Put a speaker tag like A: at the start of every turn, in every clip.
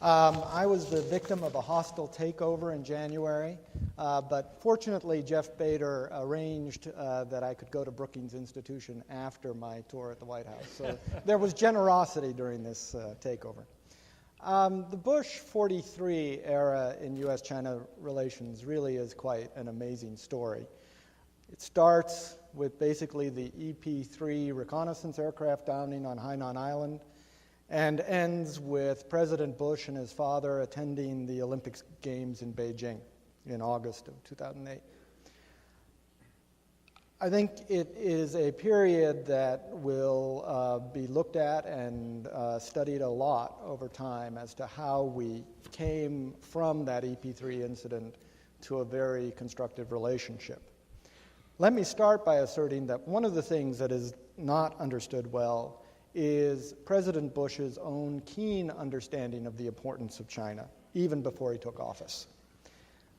A: I was the victim of a hostile takeover in January, but fortunately Jeff Bader arranged that I could go to Brookings Institution after my tour at the White House. So there was generosity during this takeover. The Bush 43 era in U.S.-China relations really is quite an amazing story. It starts with basically the EP-3 reconnaissance aircraft downing on Hainan Island, and ends with President Bush and his father attending the Olympic Games in Beijing in August of 2008. I think it is a period that will be looked at and studied a lot over time as to how we came from that EP3 incident to a very constructive relationship. Let me start by asserting that one of the things that is not understood well is President Bush's own keen understanding of the importance of China, even before he took office.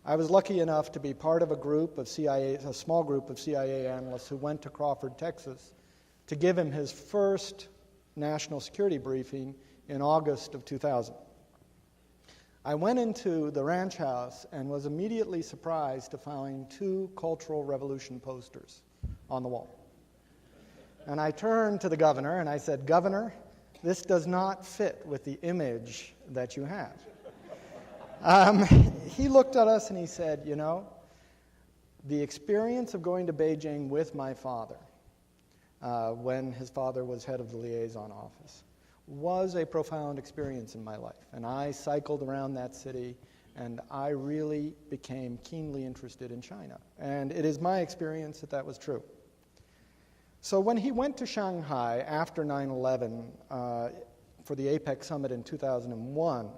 A: I was lucky enough to be part of a small group of CIA analysts who went to Crawford, Texas, to give him his first national security briefing in August of 2000. I went into the ranch house and was immediately surprised to find 2 Cultural Revolution posters on the wall. And I turned to the governor and I said, "Governor, this does not fit with the image that you have." He looked at us and he said, "You know, the experience of going to Beijing with my father, when his father was head of the liaison office, was a profound experience in my life. And I cycled around that city and I really became keenly interested in China. And it is my experience that that was true." So when he went to Shanghai after 9/11 for the APEC summit in 2001,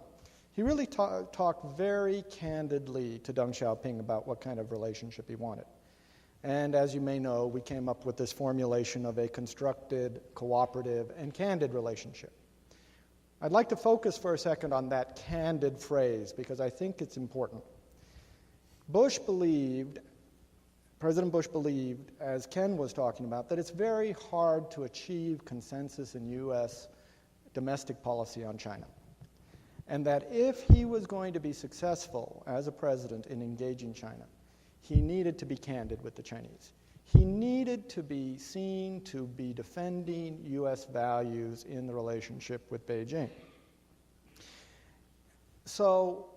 A: he really talked very candidly to Deng Xiaoping about what kind of relationship he wanted. And as you may know, we came up with this formulation of a constructed, cooperative, and candid relationship. I'd like to focus for a second on that candid phrase because I think it's important. President Bush believed, as Ken was talking about, that it's very hard to achieve consensus in U.S. domestic policy on China. And that if he was going to be successful as a president in engaging China, he needed to be candid with the Chinese. He needed to be seen to be defending U.S. values in the relationship with Beijing. So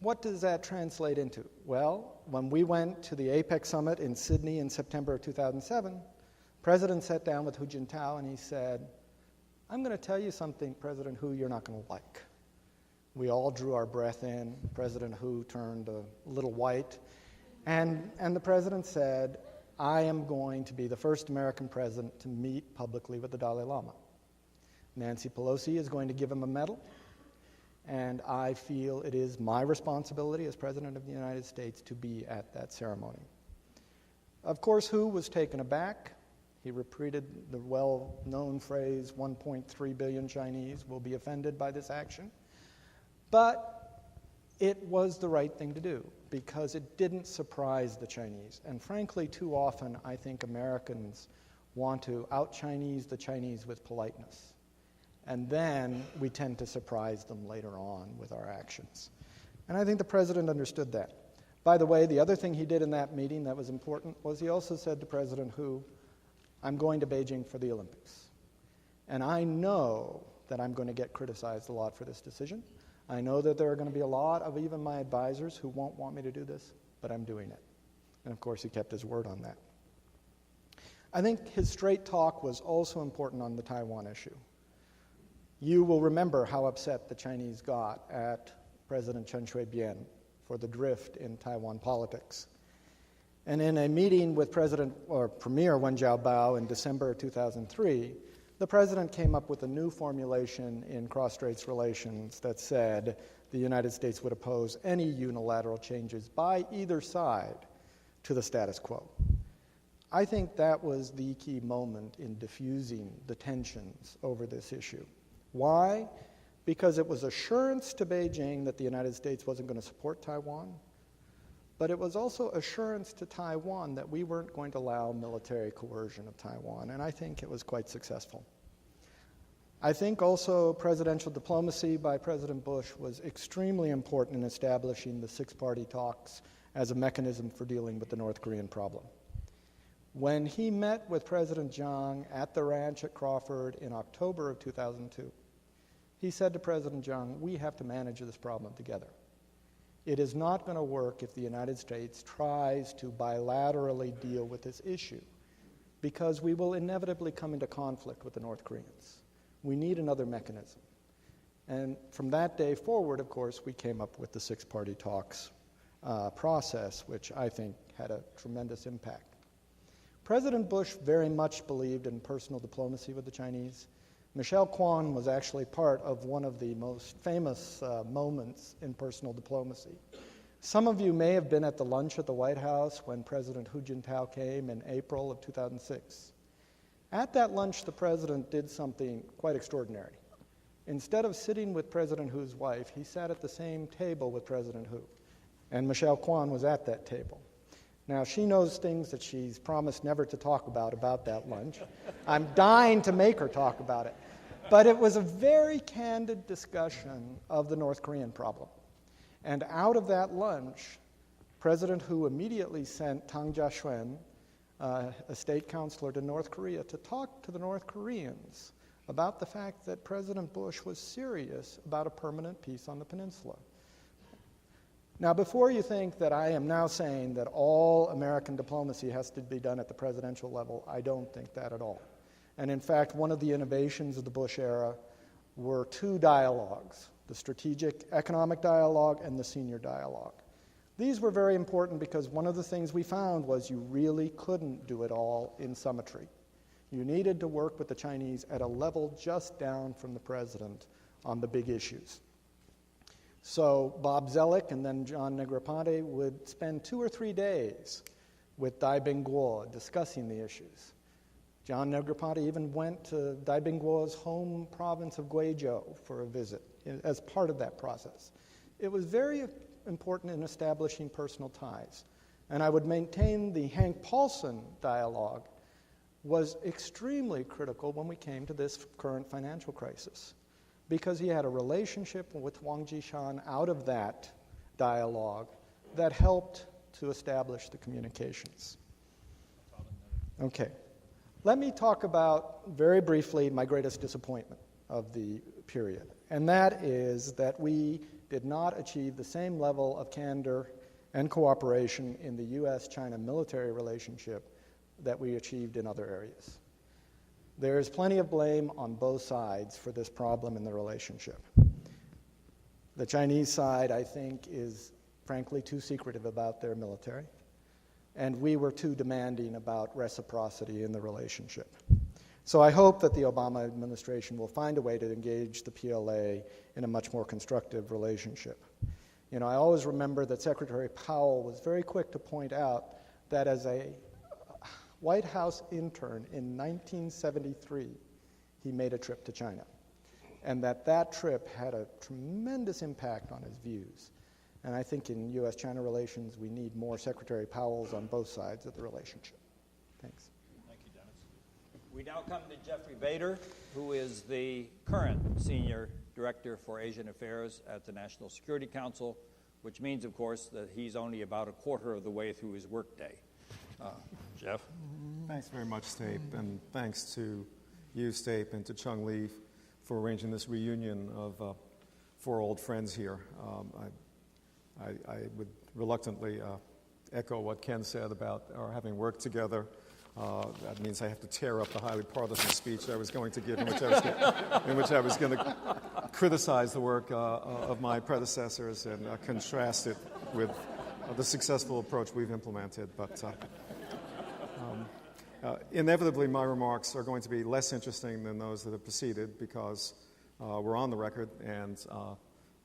A: what does that translate into? Well, when we went to the APEC summit in Sydney in September of 2007, the president sat down with Hu Jintao and he said, "I'm going to tell you something, President Hu, you're not going to like." We all drew our breath in. President Hu turned a little white. And the president said, "I am going to be the first American president to meet publicly with the Dalai Lama. Nancy Pelosi is going to give him a medal, and I feel it is my responsibility as President of the United States to be at that ceremony." Of course, Hu was taken aback. He repeated the well-known phrase, 1.3 billion Chinese will be offended by this action. But it was the right thing to do because it didn't surprise the Chinese. And frankly, too often, I think Americans want to out-Chinese the Chinese with politeness. And then we tend to surprise them later on with our actions. And I think the president understood that. By the way, the other thing he did in that meeting that was important was he also said to President Hu, "I'm going to Beijing for the Olympics. And I know that I'm going to get criticized a lot for this decision. I know that there are going to be a lot of even my advisors who won't want me to do this, but I'm doing it." And of course, he kept his word on that. I think his straight talk was also important on the Taiwan issue. You will remember how upset the Chinese got at President Chen Shui-bian for the drift in Taiwan politics. And in a meeting with Premier Wen Jiabao in December 2003, the president came up with a new formulation in cross-straits relations that said the United States would oppose any unilateral changes by either side to the status quo. I think that was the key moment in diffusing the tensions over this issue. Why? Because it was assurance to Beijing that the United States wasn't going to support Taiwan, but it was also assurance to Taiwan that we weren't going to allow military coercion of Taiwan, and I think it was quite successful. I think also presidential diplomacy by President Bush was extremely important in establishing the six-party talks as a mechanism for dealing with the North Korean problem. When he met with President Jang at the ranch at Crawford in October of 2002, he said to President Jang, we have to manage this problem together. It is not going to work if the United States tries to bilaterally deal with this issue, because we will inevitably come into conflict with the North Koreans. We need another mechanism. And from that day forward, of course, we came up with the six-party talks process, which I think had a tremendous impact. President Bush very much believed in personal diplomacy with the Chinese. Michelle Kwan was actually part of one of the most famous moments in personal diplomacy. Some of you may have been at the lunch at the White House when President Hu Jintao came in April of 2006. At that lunch, the president did something quite extraordinary. Instead of sitting with President Hu's wife, he sat at the same table with President Hu, and Michelle Kwan was at that table. Now, she knows things that she's promised never to talk about that lunch. I'm dying to make her talk about it. But it was a very candid discussion of the North Korean problem. And out of that lunch, President Hu immediately sent Tang Jia-shuen, a state counselor to North Korea, to talk to the North Koreans about the fact that President Bush was serious about a permanent peace on the peninsula. Now, before you think that I am now saying that all American diplomacy has to be done at the presidential level, I don't think that at all. And in fact, one of the innovations of the Bush era were two dialogues, the strategic economic dialogue and the senior dialogue. These were very important because one of the things we found was you really couldn't do it all in symmetry. You needed to work with the Chinese at a level just down from the president on the big issues. So Bob Zellick and then John Negroponte would spend 2 or 3 days with Dai Bingguo discussing the issues. John Negroponte even went to Dai Bingguo's home province of Guizhou for a visit as part of that process. It was very important in establishing personal ties. And I would maintain the Hank Paulson dialogue was extremely critical when we came to this current financial crisis, because he had a relationship with Wang Jishan out of that dialogue that helped to establish the communications. Okay. Let me talk about, very briefly, my greatest disappointment of the period, and that is that we did not achieve the same level of candor and cooperation in the U.S.-China military relationship that we achieved in other areas. There is plenty of blame on both sides for this problem in the relationship. The Chinese side, I think, is frankly too secretive about their military, and we were too demanding about reciprocity in the relationship. So I hope that the Obama administration will find a way to engage the PLA in a much more constructive relationship. You know, I always remember that Secretary Paal was very quick to point out that as a White House intern in 1973, he made a trip to China, and that trip had a tremendous impact on his views. And I think in U.S.-China relations, we need more Secretary Powells on both sides of the relationship. Thanks.
B: Thank you, Dennis. We now come to Jeffrey Bader, who is the current Senior Director for Asian Affairs at the National Security Council, which means, of course, that he's only about a quarter of the way through his workday. Jeff?
C: Thanks very much, Stape, and thanks to you, Stape, and to Chung Lee for arranging this reunion of 4 old friends here. I would reluctantly echo what Ken said about our having worked together. That means I have to tear up the highly partisan speech I was going to give, in which I was going to criticize the work of my predecessors and contrast it with the successful approach we've implemented. But inevitably, my remarks are going to be less interesting than those that have preceded, because we're on the record, and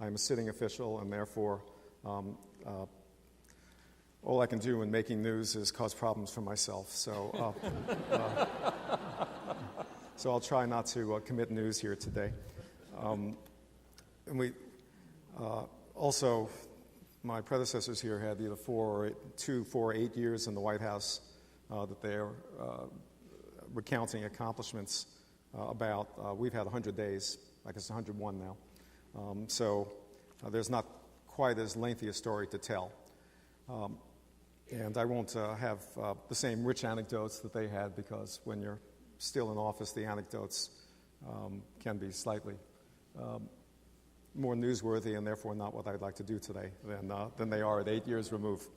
C: I'm a sitting official, and therefore all I can do in making news is cause problems for myself. So, so I'll try not to commit news here today. And we also, my predecessors here had either 4 or 8 years in the White House that they're recounting accomplishments we've had 100 days, I guess 101 now. So there's not quite as lengthy a story to tell. And I won't have the same rich anecdotes that they had, because when you're still in office, the anecdotes can be slightly more newsworthy, and therefore not what I'd like to do today than they are at 8 years removed.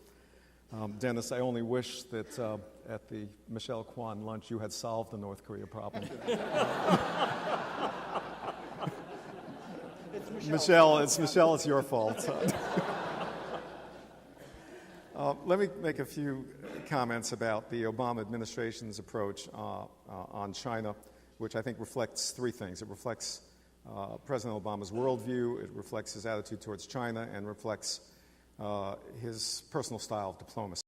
C: Dennis, I only wish that at the Michelle Kwan lunch you had solved the North Korea problem. Michelle, it's your fault. Let me make a few comments about the Obama administration's approach on China, which I think reflects three things. It reflects President Obama's worldview, it reflects his attitude towards China, and reflects his personal style of diplomacy.